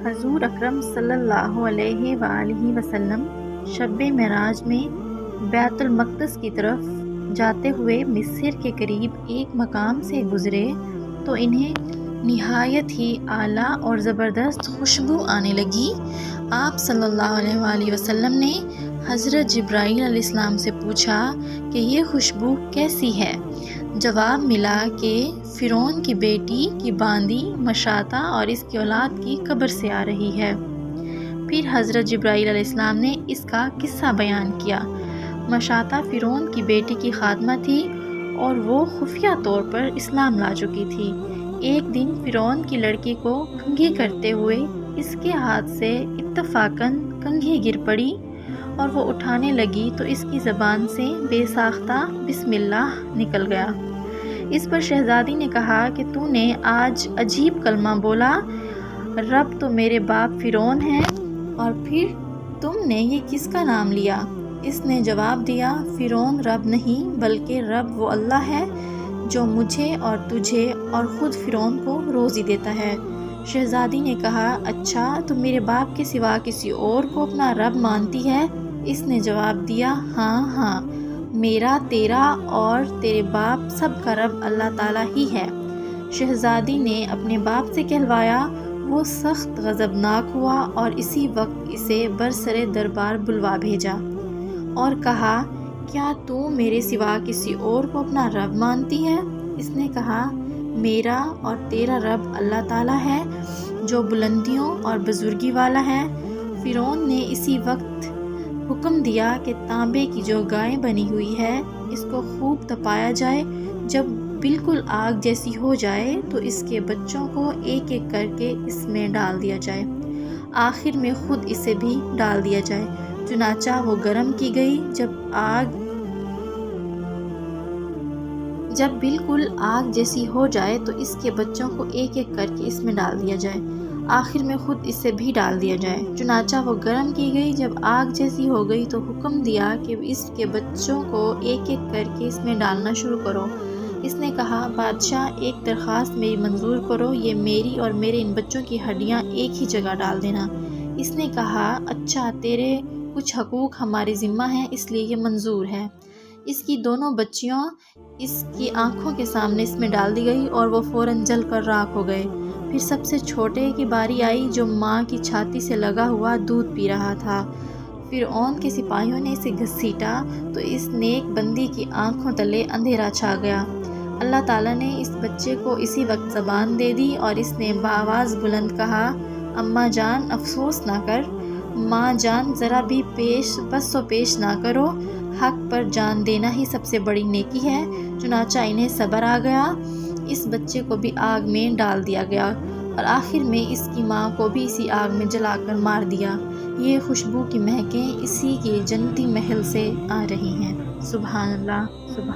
حضور اکرم صلی اللہ علیہ وآلہ وسلم شب معراج میں بیت المقدس کی طرف جاتے ہوئے مصر کے قریب ایک مقام سے گزرے تو انہیں نہایت ہی اعلیٰ اور زبردست خوشبو آنے لگی۔ آپ صلی اللہ علیہ وآلہ وسلم نے حضرت جبرائیل علیہ السلام سے پوچھا کہ یہ خوشبو کیسی ہے؟ جواب ملا کہ فرعون کی بیٹی کی باندی مشاطہ اور اس کی اولاد کی قبر سے آ رہی ہے۔ پھر حضرت جبرائیل علیہ السلام نے اس کا قصہ بیان کیا۔ مشاطہ فرعون کی بیٹی کی خادمہ تھی اور وہ خفیہ طور پر اسلام لا چکی تھی۔ ایک دن فرعون کی لڑکی کو کنگھی کرتے ہوئے اس کے ہاتھ سے اتفاقاً کنگھی گر پڑی اور وہ اٹھانے لگی تو اس کی زبان سے بے ساختہ بسم اللہ نکل گیا۔ اس پر شہزادی نے کہا کہ تو نے آج عجیب کلمہ بولا، رب تو میرے باپ فرعون ہے، اور پھر تم نے یہ کس کا نام لیا؟ اس نے جواب دیا، فرعون رب نہیں بلکہ رب وہ اللہ ہے جو مجھے اور تجھے اور خود فرعون کو روزی دیتا ہے۔ شہزادی نے کہا، اچھا تو میرے باپ کے سوا کسی اور کو اپنا رب مانتی ہے؟ اس نے جواب دیا، ہاں ہاں، میرا، تیرا اور تیرے باپ سب کا رب اللہ تعالیٰ ہی ہے۔ شہزادی نے اپنے باپ سے کہلوایا، وہ سخت غضبناک ہوا اور اسی وقت اسے برسرِ دربار بلوا بھیجا اور کہا، کیا تو میرے سوا کسی اور کو اپنا رب مانتی ہے؟ اس نے کہا، میرا اور تیرا رب اللہ تعالیٰ ہے جو بلندیوں اور بزرگی والا ہے۔ فرعون نے اسی وقت حکم دیا کہ تانبے کی جو گائے بنی ہوئی ہے اس کو خوب تپایا جائے، جب بالکل آگ جیسی ہو جائے تو اس کے بچوں کو ایک ایک کر کے اس میں ڈال دیا جائے، آخر میں خود اسے بھی ڈال دیا جائے۔ چنانچہ وہ گرم کی گئی، جب بالکل آگ جیسی ہو جائے تو اس کے بچوں کو ایک ایک کر کے اس میں ڈال دیا جائے، آخر میں خود اسے بھی ڈال دیا جائے۔ چنانچہ وہ گرم کی گئی، جب آگ جیسی ہو گئی تو حکم دیا کہ اس کے بچوں کو ایک ایک کر کے اس میں ڈالنا شروع کرو۔ اس نے کہا، بادشاہ ایک درخواست میری منظور کرو، یہ میری اور میرے ان بچوں کی ہڈیاں ایک ہی جگہ ڈال دینا۔ اس نے کہا، اچھا، تیرے کچھ حقوق ہمارے ذمہ ہیں اس لیے یہ منظور ہے۔ اس کی دونوں بچیاں اس کی آنکھوں کے سامنے اس میں ڈال دی گئی اور وہ فوراً جل کر راکھ ہو گئے۔ پھر سب سے چھوٹے کی باری آئی جو ماں کی چھاتی سے لگا ہوا دودھ پی رہا تھا۔ فرعون کے سپاہیوں نے اسے گھسیٹا تو اس نیک بندی کی آنکھوں تلے اندھیرا چھا گیا۔ اللہ تعالیٰ نے اس بچے کو اسی وقت زبان دے دی اور اس نے بآواز بلند کہا، اماں جان افسوس نہ کر، ماں جان ذرا بھی پس و پیش نہ کرو، حق پر جان دینا ہی سب سے بڑی نیکی ہے۔ چنانچہ انہیں صبر آ گیا، اس بچے کو بھی آگ میں ڈال دیا گیا اور آخر میں اس کی ماں کو بھی اسی آگ میں جلا کر مار دیا۔ یہ خوشبو کی مہکیں اسی کے جنتی محل سے آ رہی ہیں۔ سبحان اللہ، سبحان